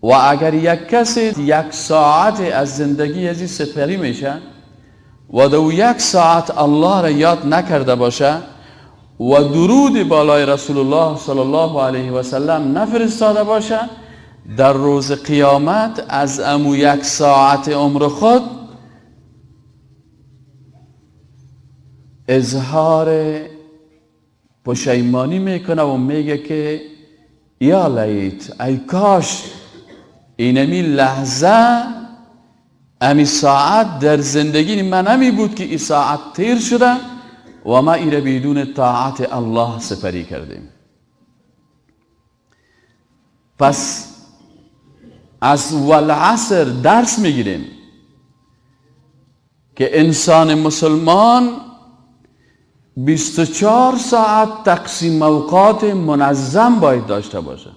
و اگر یک کسی 1 ساعت از زندگی ازی سپری میشه و دو 1 ساعت الله را یاد نکرده باشه و درود بالای رسول الله صلی الله علیه و سلم نفرستاده باشه، در روز قیامت از امو 1 ساعت عمر خود اظهار پشیمانی میکنه و میگه که یا لیت، ای کاش اینمی لحظه امی ساعت در زندگی من همی بود که این ساعت تیر شده و ما ایره بدون طاعت الله سپری کردیم. پس از والعصر درس میگیریم که انسان مسلمان 24 ساعت تقسیم اوقات منظم باید داشته باشه.